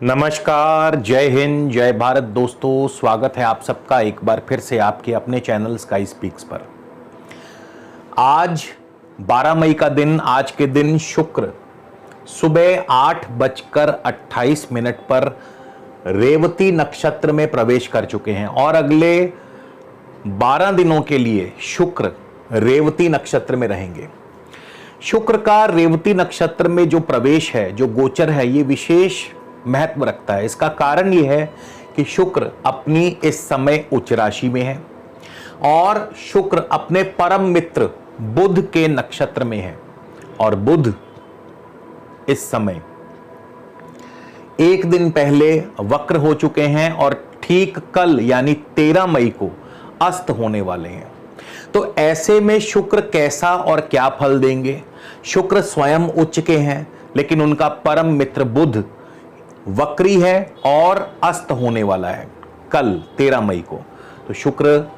नमस्कार, जय हिंद, जय भारत दोस्तों। स्वागत है आप सबका एक बार फिर से आपके अपने चैनल स्काई स्पीक्स पर। आज 12 मई का दिन, आज के दिन शुक्र सुबह 8:28 पर रेवती नक्षत्र में प्रवेश कर चुके हैं और अगले 12 दिनों के लिए शुक्र रेवती नक्षत्र में रहेंगे। शुक्र का रेवती नक्षत्र में जो प्रवेश है, जो गोचर है, ये विशेष महत्व रखता है। इसका कारण यह है कि शुक्र अपनी इस समय उच्च राशि में है और शुक्र अपने परम मित्र बुध के नक्षत्र में है और बुध इस समय एक दिन पहले वक्र हो चुके हैं और ठीक कल यानी 13 मई को अस्त होने वाले हैं। तो ऐसे में शुक्र कैसा और क्या फल देंगे? शुक्र स्वयं उच्च के हैं, लेकिन उनका परम मित्र बुध वक्री है और अस्त होने वाला है कल 13 मई को। तो शुक्र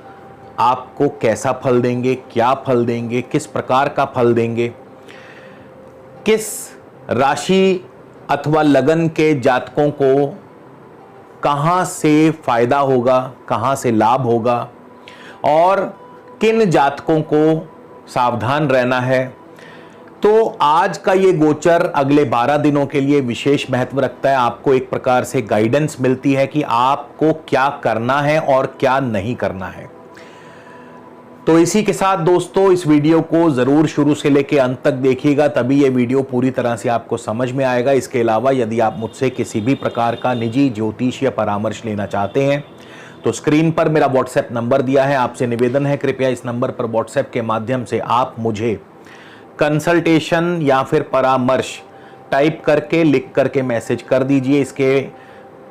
आपको कैसा फल देंगे, क्या फल देंगे, किस प्रकार का फल देंगे, किस राशि अथवा लगन के जातकों को कहां से फायदा होगा, कहां से लाभ होगा और किन जातकों को सावधान रहना है। तो आज का ये गोचर अगले 12 दिनों के लिए विशेष महत्व रखता है। आपको एक प्रकार से गाइडेंस मिलती है कि आपको क्या करना है और क्या नहीं करना है। तो इसी के साथ दोस्तों, इस वीडियो को जरूर शुरू से लेकर अंत तक देखिएगा, तभी ये वीडियो पूरी तरह से आपको समझ में आएगा। इसके अलावा यदि आप मुझसे किसी भी प्रकार का निजी ज्योतिष या परामर्श लेना चाहते हैं तो स्क्रीन पर मेरा व्हाट्सएप नंबर दिया है। आपसे निवेदन है, कृपया इस नंबर पर व्हाट्सएप के माध्यम से आप मुझे कंसल्टेशन या फिर परामर्श टाइप करके, लिख करके मैसेज कर दीजिए। इसके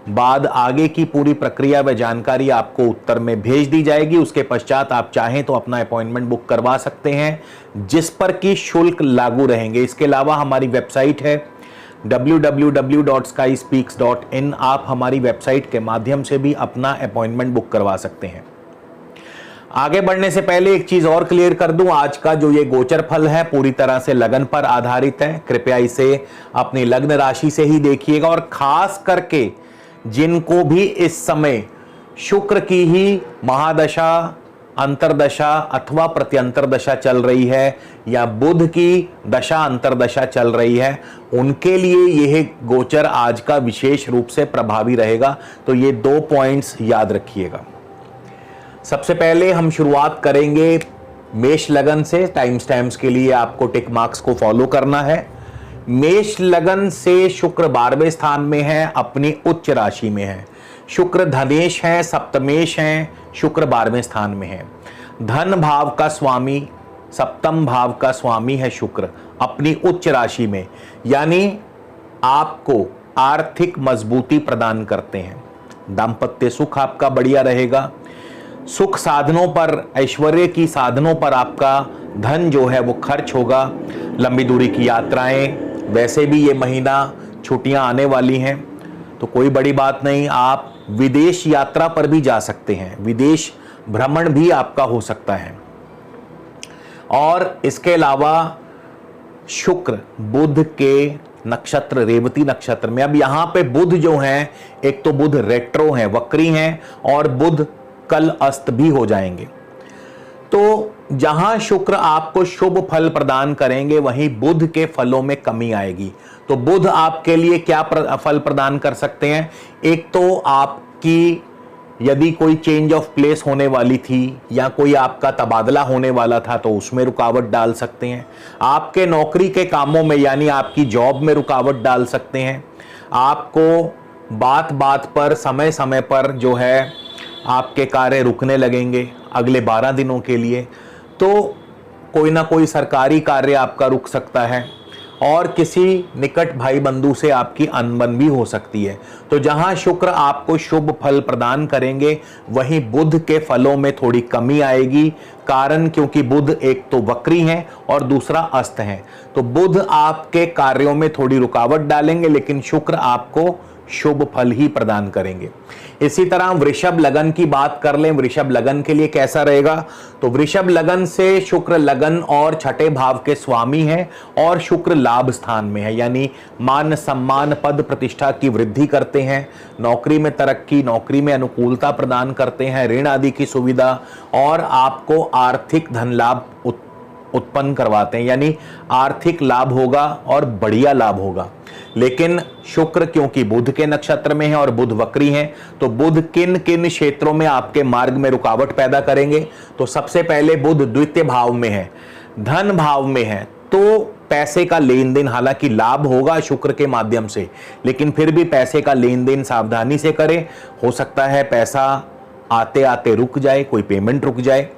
बाद आगे की पूरी प्रक्रिया व जानकारी आपको उत्तर में भेज दी जाएगी। उसके पश्चात आप चाहें तो अपना अपॉइंटमेंट बुक करवा सकते हैं, जिस पर कि शुल्क लागू रहेंगे। इसके अलावा हमारी वेबसाइट है www.skyspeaks.in। आप हमारी वेबसाइट के माध्यम से भी अपना अपॉइंटमेंट बुक करवा सकते हैं। आगे बढ़ने से पहले एक चीज और क्लियर कर दूं, आज का जो ये गोचर फल है पूरी तरह से लगन पर आधारित है। कृपया इसे अपनी लग्न राशि से ही देखिएगा और खास करके जिनको भी इस समय शुक्र की ही महादशा, अंतरदशा अथवा प्रत्यंतर दशा चल रही है या बुध की दशा अंतरदशा चल रही है, उनके लिए यह गोचर आज का विशेष रूप से प्रभावी रहेगा। तो ये 2 पॉइंट्स याद रखिएगा। सबसे पहले हम शुरुआत करेंगे मेष लगन से। टाइम स्टैम्प्स के लिए आपको टिक मार्क्स को फॉलो करना है। मेष लगन से शुक्र 12वें स्थान में है, अपनी उच्च राशि में है। शुक्र धनेश है, सप्तमेश है, शुक्र 12वें स्थान में है। धन भाव का स्वामी, सप्तम भाव का स्वामी है शुक्र, अपनी उच्च राशि में, यानी आपको आर्थिक मजबूती प्रदान करते हैं। दांपत्य सुख आपका बढ़िया रहेगा। सुख साधनों पर, ऐश्वर्य की साधनों पर आपका धन जो है वो खर्च होगा। लंबी दूरी की यात्राएं, वैसे भी ये महीना छुट्टियां आने वाली हैं तो कोई बड़ी बात नहीं, आप विदेश यात्रा पर भी जा सकते हैं, विदेश भ्रमण भी आपका हो सकता है। और इसके अलावा शुक्र बुध के नक्षत्र रेवती नक्षत्र में, अब यहां पे बुध जो हैं, एक तो बुध रेट्रो हैं, वक्री हैं, और बुध कल अस्त भी हो जाएंगे। तो जहां शुक्र आपको शुभ फल प्रदान करेंगे वहीं बुध के फलों में कमी आएगी। तो बुध आपके लिए क्या फल प्रदान कर सकते हैं? एक तो आपकी यदि कोई चेंज ऑफ प्लेस होने वाली थी या कोई आपका तबादला होने वाला था तो उसमें रुकावट डाल सकते हैं। आपके नौकरी के कामों में यानी आपकी जॉब में रुकावट डाल सकते हैं। आपको बात बात पर, समय समय पर जो है आपके कार्य रुकने लगेंगे अगले 12 दिनों के लिए। तो कोई ना कोई सरकारी कार्य आपका रुक सकता है और किसी निकट भाई बंधु से आपकी अनबन भी हो सकती है। तो जहां शुक्र आपको शुभ फल प्रदान करेंगे वहीं बुध के फलों में थोड़ी कमी आएगी। कारण क्योंकि बुध एक तो वक्री हैं और दूसरा अस्त हैं। तो बुध आपके कार्यों में थोड़ी रुकावट डालेंगे, लेकिन शुक्र आपको शुभ फल ही प्रदान करेंगे। इसी तरह वृषभ लगन की बात कर लें, वृषभ लगन के लिए कैसा रहेगा, तो वृषभ लगन से शुक्र लगन और छठे भाव के स्वामी हैं और शुक्र लाभ स्थान में है, यानी मान सम्मान पद प्रतिष्ठा की वृद्धि करते हैं, नौकरी में तरक्की, नौकरी में अनुकूलता प्रदान करते हैं, ऋण आदि की सुविधा और आपको आर्थिक धन लाभ उत्पन्न करवाते हैं, यानी आर्थिक लाभ होगा और बढ़िया लाभ होगा। लेकिन शुक्र क्योंकि बुध के नक्षत्र में है और बुध वक्री हैं, तो बुध किन किन क्षेत्रों में आपके मार्ग में रुकावट पैदा करेंगे, तो सबसे पहले बुध द्वितीय भाव में है, धन भाव में है, तो पैसे का लेन देन, हालांकि लाभ होगा शुक्र के माध्यम से, लेकिन फिर भी पैसे का लेन देन सावधानी से करें। हो सकता है पैसा आते आते रुक जाए, कोई पेमेंट रुक जाए।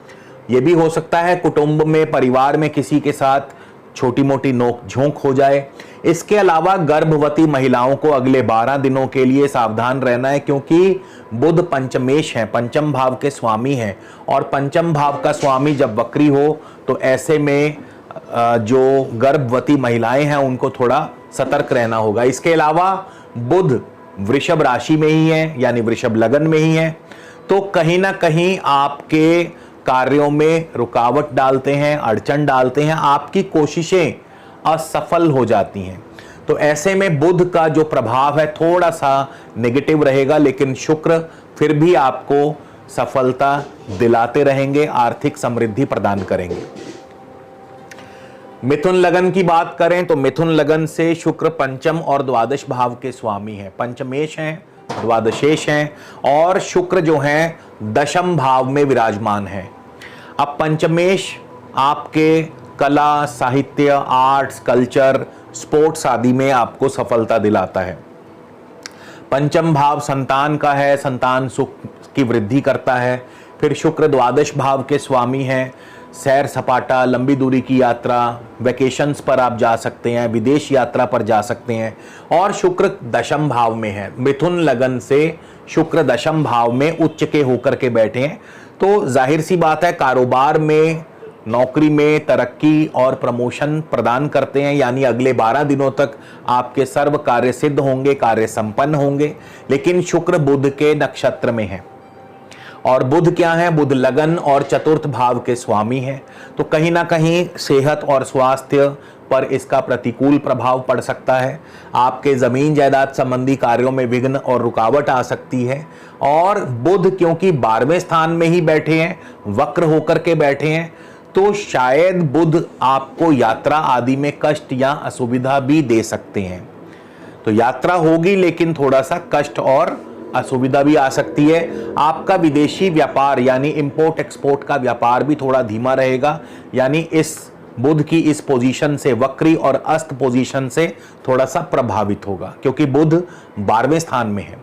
यह भी हो सकता है कुटुंब में, परिवार में किसी के साथ छोटी मोटी नोक झोंक हो जाए। इसके अलावा गर्भवती महिलाओं को अगले 12 दिनों के लिए सावधान रहना है, क्योंकि बुध पंचमेश है, पंचम भाव के स्वामी हैं, और पंचम भाव का स्वामी जब वक्री हो तो ऐसे में जो गर्भवती महिलाएं हैं उनको थोड़ा सतर्क रहना होगा। इसके अलावा बुध वृषभ राशि में ही है, यानी वृषभ लगन में ही है, तो कहीं ना कहीं आपके कार्यों में रुकावट डालते हैं, अड़चन डालते हैं, आपकी कोशिशें असफल हो जाती हैं। तो ऐसे में बुध का जो प्रभाव है थोड़ा सा नेगेटिव रहेगा, लेकिन शुक्र फिर भी आपको सफलता दिलाते रहेंगे, आर्थिक समृद्धि प्रदान करेंगे। मिथुन लगन की बात करें तो मिथुन लगन से शुक्र पंचम और द्वादश भाव के स्वामी हैं, पंचमेश हैं, द्वादशेश हैं, और शुक्र जो हैं दशम भाव में विराजमान है। अब पंचमेश आपके कला, साहित्य, आर्ट्स, कल्चर, स्पोर्ट्स आदि में आपको सफलता दिलाता है। पंचम भाव संतान का है, संतान सुख की वृद्धि करता है। फिर शुक्र द्वादश भाव के स्वामी हैं, सैर सपाटा, लंबी दूरी की यात्रा, वेकेशंस पर आप जा सकते हैं, विदेश यात्रा पर जा सकते हैं। और शुक्र दशम भाव में है, मिथुन लगन से शुक्र दशम भाव में उच्च के होकर के बैठे हैं, तो जाहिर सी बात है कारोबार में, नौकरी में तरक्की और प्रमोशन प्रदान करते हैं, यानी अगले 12 दिनों तक आपके सर्व कार्य सिद्ध होंगे, कार्य संपन्न होंगे। लेकिन शुक्र बुध के नक्षत्र में है, और बुध क्या है, बुध लगन और चतुर्थ भाव के स्वामी हैं, तो कहीं ना कहीं सेहत और स्वास्थ्य पर इसका प्रतिकूल प्रभाव पड़ सकता है। आपके जमीन जायदाद संबंधी कार्यों में विघ्न और रुकावट आ सकती है। और बुध क्योंकि 12वें स्थान में ही बैठे हैं, वक्र होकर के बैठे हैं, तो शायद बुध आपको यात्रा आदि में कष्ट या असुविधा भी दे सकते हैं। तो यात्रा होगी लेकिन थोड़ा सा कष्ट और असुविधा भी आ सकती है। आपका विदेशी व्यापार यानी इंपोर्ट एक्सपोर्ट का व्यापार भी थोड़ा धीमा रहेगा, यानी इस बुध की इस पोजीशन से, वक्री और अस्त पोजीशन से थोड़ा सा प्रभावित होगा, क्योंकि बुध 12वें स्थान में है।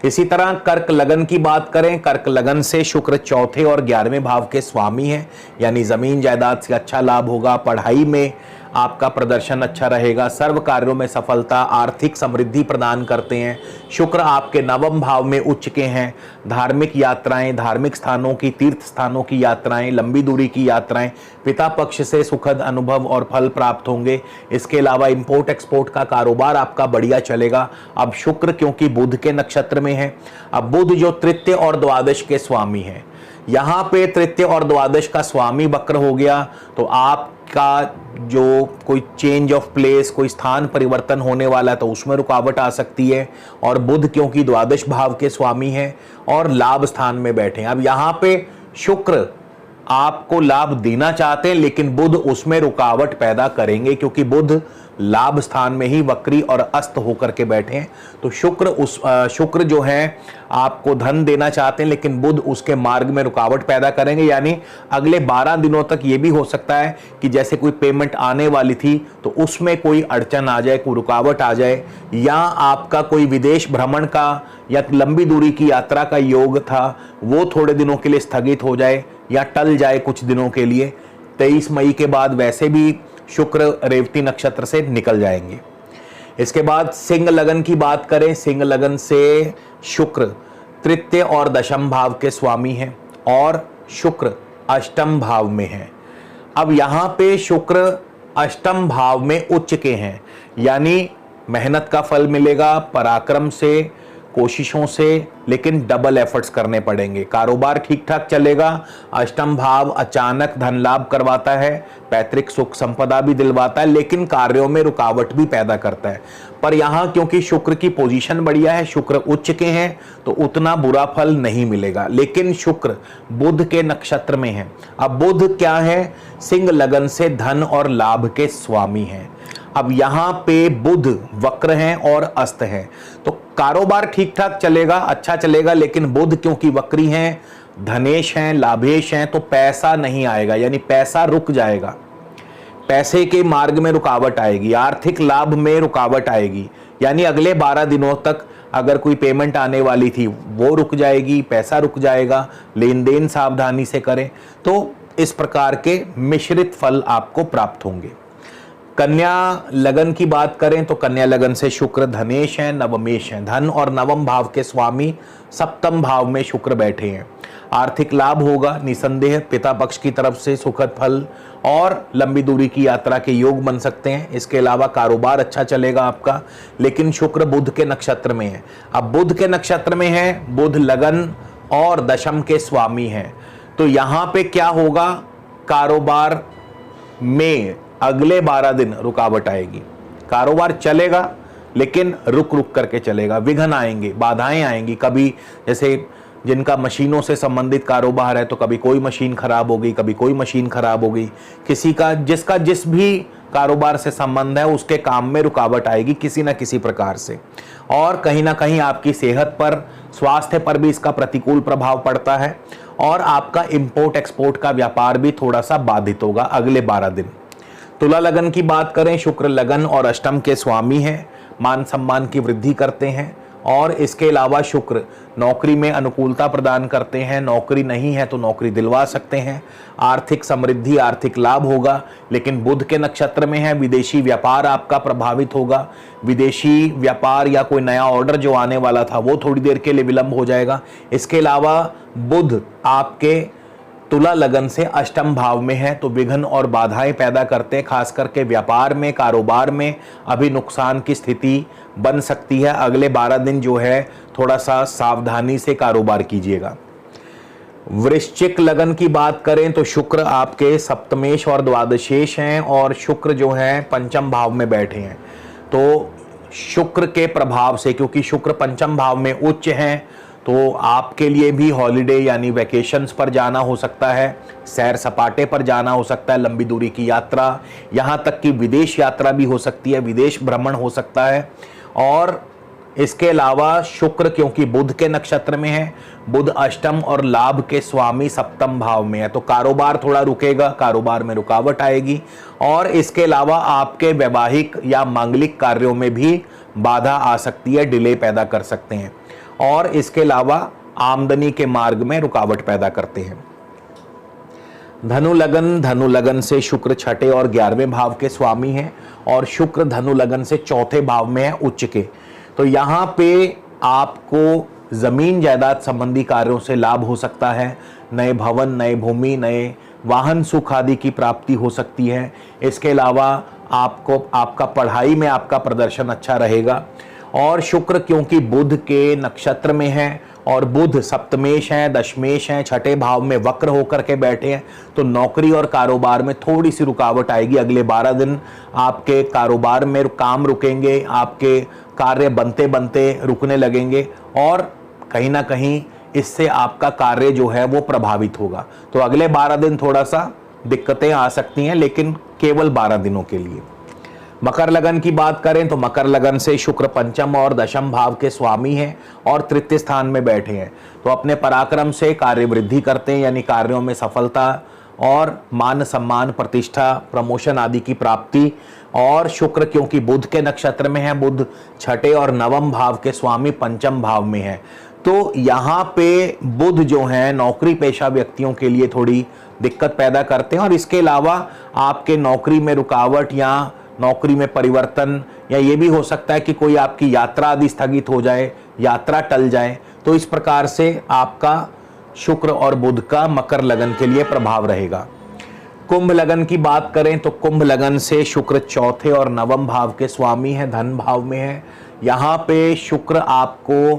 इसी तरह कर्क लगन की बात करें, कर्क लगन से शुक्र चौथे और 11वें भाव के स्वामी हैं, यानी जमीन जायदाद से अच्छा लाभ होगा, पढ़ाई में आपका प्रदर्शन अच्छा रहेगा, सर्व कार्यों में सफलता, आर्थिक समृद्धि प्रदान करते हैं। शुक्र आपके नवम भाव में उच्च के हैं, धार्मिक यात्राएं, धार्मिक स्थानों की, तीर्थ स्थानों की यात्राएं, लंबी दूरी की यात्राएं, पिता पक्ष से सुखद अनुभव और फल प्राप्त होंगे। इसके अलावा इंपोर्ट एक्सपोर्ट का कारोबार आपका बढ़िया चलेगा। अब शुक्र क्योंकि बुध के नक्षत्र में है, अब बुध जो तृतीय और द्वादश के स्वामी है, यहाँ पे तृतीय और द्वादश का स्वामी वक्र हो गया, तो आपका जो कोई चेंज ऑफ प्लेस, कोई स्थान परिवर्तन होने वाला है तो उसमें रुकावट आ सकती है। और बुध क्योंकि द्वादश भाव के स्वामी हैं और लाभ स्थान में बैठे हैं, अब यहाँ पे शुक्र आपको लाभ देना चाहते हैं, लेकिन बुध उसमें रुकावट पैदा करेंगे, क्योंकि बुध लाभ स्थान में ही वक्री और अस्त होकर के बैठे हैं। तो शुक्र जो है आपको धन देना चाहते हैं, लेकिन बुध उसके मार्ग में रुकावट पैदा करेंगे, यानी अगले 12 दिनों तक ये भी हो सकता है कि जैसे कोई पेमेंट आने वाली थी तो उसमें कोई अड़चन आ जाए, कोई रुकावट आ जाए, या आपका कोई विदेश भ्रमण का या लंबी दूरी की यात्रा का योग था वो थोड़े दिनों के लिए स्थगित हो जाए या टल जाए कुछ दिनों के लिए। 23 मई के बाद वैसे भी शुक्र रेवती नक्षत्र से निकल जाएंगे। इसके बाद सिंह लगन की बात करें, सिंह लगन से शुक्र तृतीय और दशम भाव के स्वामी हैं और शुक्र अष्टम भाव में है। अब यहाँ पे शुक्र अष्टम भाव में उच्च के हैं, यानी मेहनत का फल मिलेगा, पराक्रम से, कोशिशों से, लेकिन डबल एफर्ट्स करने पड़ेंगे। कारोबार ठीक ठाक चलेगा। अष्टम भाव अचानक धन लाभ करवाता है, पैतृक सुख संपदा भी दिलवाता है, लेकिन कार्यों में रुकावट भी पैदा करता है। पर यहां क्योंकि शुक्र की पोजीशन बढ़िया है, शुक्र उच्च के हैं, तो उतना बुरा फल नहीं मिलेगा। लेकिन शुक्र बुध के नक्षत्र में है। अब बुध क्या है? सिंह लगन से धन और लाभ के स्वामी हैं। अब यहां पे बुध वक्र हैं और अस्त हैं, तो कारोबार ठीक ठाक चलेगा, अच्छा चलेगा, लेकिन बुध क्योंकि वक्री हैं, धनेश हैं, लाभेश हैं, तो पैसा नहीं आएगा, यानी पैसा रुक जाएगा। पैसे के मार्ग में रुकावट आएगी, आर्थिक लाभ में रुकावट आएगी, यानी अगले 12 दिनों तक अगर कोई पेमेंट आने वाली थी वो रुक जाएगी, पैसा रुक जाएगा। लेन देन सावधानी से करें, तो इस प्रकार के मिश्रित फल आपको प्राप्त होंगे। कन्या लगन की बात करें तो कन्या लगन से शुक्र धनेश हैं, नवमेश हैं। धन और नवम भाव के स्वामी सप्तम भाव में शुक्र बैठे हैं। आर्थिक लाभ होगा निसंदेह, पिता पक्ष की तरफ से सुखद फल और लंबी दूरी की यात्रा के योग बन सकते हैं। इसके अलावा कारोबार अच्छा चलेगा आपका, लेकिन शुक्र बुध के नक्षत्र में है। अब बुध के नक्षत्र में है, बुध लगन और दशम के स्वामी हैं, तो यहां पे क्या होगा? कारोबार में अगले 12 दिन रुकावट आएगी। कारोबार चलेगा लेकिन रुक रुक करके चलेगा, विघ्न आएंगे, बाधाएं आएंगी। कभी जैसे जिनका मशीनों से संबंधित कारोबार है तो कभी कोई मशीन खराब हो गई, कभी कोई मशीन खराब हो गई। किसी का जिसका जिस भी कारोबार से संबंध है उसके काम में रुकावट आएगी किसी ना किसी प्रकार से। और कहीं ना कहीं आपकी सेहत पर, स्वास्थ्य पर भी इसका प्रतिकूल प्रभाव पड़ता है। और आपका इंपोर्ट एक्सपोर्ट का व्यापार भी थोड़ा सा बाधित होगा अगले 12 दिन। तुला लगन की बात करें, शुक्र लगन और अष्टम के स्वामी हैं, मान सम्मान की वृद्धि करते हैं। और इसके अलावा शुक्र नौकरी में अनुकूलता प्रदान करते हैं, नौकरी नहीं है तो नौकरी दिलवा सकते हैं। आर्थिक समृद्धि, आर्थिक लाभ होगा, लेकिन बुध के नक्षत्र में है, विदेशी व्यापार आपका प्रभावित होगा। विदेशी व्यापार या कोई नया ऑर्डर जो आने वाला था वो थोड़ी देर के लिए विलंब हो जाएगा। इसके अलावा बुध आपके तुला लगन से अष्टम भाव में है, तो विघ्न और बाधाएं पैदा करते हैं, खास करके व्यापार में, कारोबार में अभी नुकसान की स्थिति बन सकती है। अगले 12 दिन जो है थोड़ा सा सावधानी से कारोबार कीजिएगा। वृश्चिक लगन की बात करें तो शुक्र आपके सप्तमेश और द्वादशेश हैं, और शुक्र जो है पंचम भाव में बैठे हैं। तो शुक्र के प्रभाव से, क्योंकि शुक्र पंचम भाव में उच्च हैं, तो आपके लिए भी हॉलिडे यानी वैकेशंस पर जाना हो सकता है, सैर सपाटे पर जाना हो सकता है, लंबी दूरी की यात्रा, यहाँ तक कि विदेश यात्रा भी हो सकती है, विदेश भ्रमण हो सकता है। और इसके अलावा शुक्र क्योंकि बुध के नक्षत्र में है, बुध अष्टम और लाभ के स्वामी सप्तम भाव में है, तो कारोबार थोड़ा रुकेगा, कारोबार में रुकावट आएगी। और इसके अलावा आपके वैवाहिक या मांगलिक कार्यों में भी बाधा आ सकती है, डिले पैदा कर सकते हैं। और इसके अलावा आमदनी के मार्ग में रुकावट पैदा करते हैं। धनु लगन से शुक्र छठे और 11वें भाव के स्वामी हैं, और शुक्र धनु लगन से चौथे भाव में है उच्च के। तो यहाँ पे आपको जमीन जायदाद संबंधी कार्यों से लाभ हो सकता है, नए भवन, नए भूमि, नए वाहन सुख आदि की प्राप्ति हो सकती है। इसके अलावा आपको आपका पढ़ाई में आपका प्रदर्शन अच्छा रहेगा। और शुक्र क्योंकि बुध के नक्षत्र में है, और बुध सप्तमेश हैं, दशमेश हैं, छठे भाव में वक्र होकर के बैठे हैं, तो नौकरी और कारोबार में थोड़ी सी रुकावट आएगी। अगले 12 दिन आपके कारोबार में काम रुकेंगे, आपके कार्य बनते बनते रुकने लगेंगे, और कहीं ना कहीं इससे आपका कार्य जो है वो प्रभावित होगा। तो अगले 12 दिन थोड़ा सा दिक्कतें आ सकती हैं, लेकिन केवल 12 दिनों के लिए। मकर लगन की बात करें तो मकर लगन से शुक्र पंचम और दशम भाव के स्वामी हैं, और तृतीय स्थान में बैठे हैं, तो अपने पराक्रम से कार्य वृद्धि करते हैं, यानी कार्यों में सफलता और मान सम्मान, प्रतिष्ठा, प्रमोशन आदि की प्राप्ति। और शुक्र क्योंकि बुध के नक्षत्र में है, बुध छठे और नवम भाव के स्वामी पंचम भाव में है, तो यहाँ पे बुध जो है नौकरी पेशा व्यक्तियों के लिए थोड़ी दिक्कत पैदा करते हैं। और इसके अलावा आपके नौकरी में रुकावट या नौकरी में परिवर्तन, या ये भी हो सकता है कि कोई आपकी यात्रा आदि स्थगित हो जाए, यात्रा टल जाए। तो इस प्रकार से आपका शुक्र और बुध का मकर लगन के लिए प्रभाव रहेगा। कुंभ लगन की बात करें तो कुंभ लगन से शुक्र चौथे और नवम भाव के स्वामी है, धन भाव में है। यहाँ पे शुक्र आपको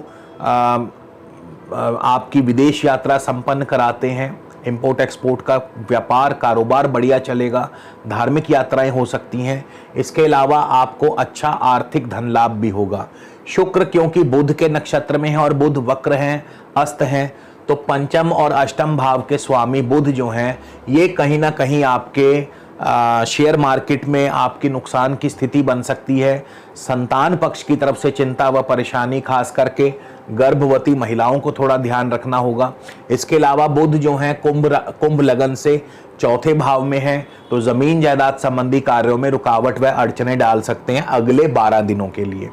आपकी विदेश यात्रा संपन्न कराते हैं, इंपोर्ट एक्सपोर्ट का व्यापार कारोबार बढ़िया चलेगा, धार्मिक यात्राएं हो सकती हैं। इसके अलावा आपको अच्छा आर्थिक धन लाभ भी होगा। शुक्र क्योंकि बुध के नक्षत्र में है और बुध वक्र हैं, अस्त हैं, तो पंचम और अष्टम भाव के स्वामी बुध जो हैं ये कहीं ना कहीं आपके शेयर मार्केट में आपकी नुकसान की स्थिति बन सकती है। संतान पक्ष की तरफ से चिंता व परेशानी, खास करके गर्भवती महिलाओं को थोड़ा ध्यान रखना होगा। इसके अलावा बुध जो हैं कुंभ लगन से चौथे भाव में है, तो ज़मीन जायदाद संबंधी कार्यों में रुकावट व अड़चने डाल सकते हैं अगले 12 दिनों के लिए।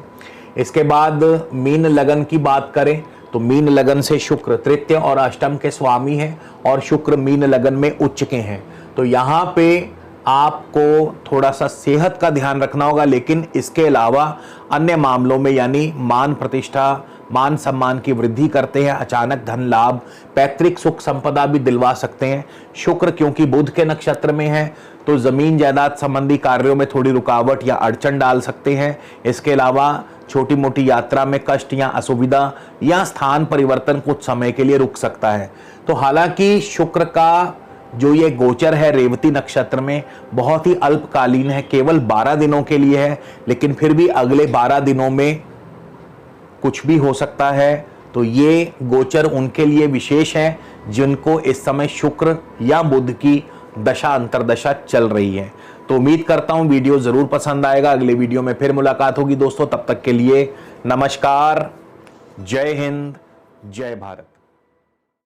इसके बाद मीन लगन की बात करें तो मीन लगन से शुक्र तृतीय और अष्टम के स्वामी हैं और शुक्र मीन लगन में उच्च के हैं, तो यहाँ पे आपको थोड़ा सा सेहत का ध्यान रखना होगा। लेकिन इसके अलावा अन्य मामलों में यानी मान प्रतिष्ठा, मान सम्मान की वृद्धि करते हैं, अचानक धन लाभ, पैतृक सुख संपदा भी दिलवा सकते हैं। शुक्र क्योंकि बुध के नक्षत्र में है तो जमीन जायदाद संबंधी कार्यों में थोड़ी रुकावट या अड़चन डाल सकते हैं। इसके अलावा छोटी मोटी यात्रा में कष्ट या असुविधा या स्थान परिवर्तन कुछ समय के लिए रुक सकता है। तो हालांकि शुक्र का जो ये गोचर है रेवती नक्षत्र में बहुत ही अल्पकालीन है, केवल 12 दिनों के लिए है, लेकिन फिर भी अगले 12 दिनों में कुछ भी हो सकता है। तो ये गोचर उनके लिए विशेष है जिनको इस समय शुक्र या बुध की दशा अंतरदशा चल रही है। तो उम्मीद करता हूं वीडियो जरूर पसंद आएगा। अगले वीडियो में फिर मुलाकात होगी दोस्तों, तब तक के लिए नमस्कार, जय हिंद, जय भारत।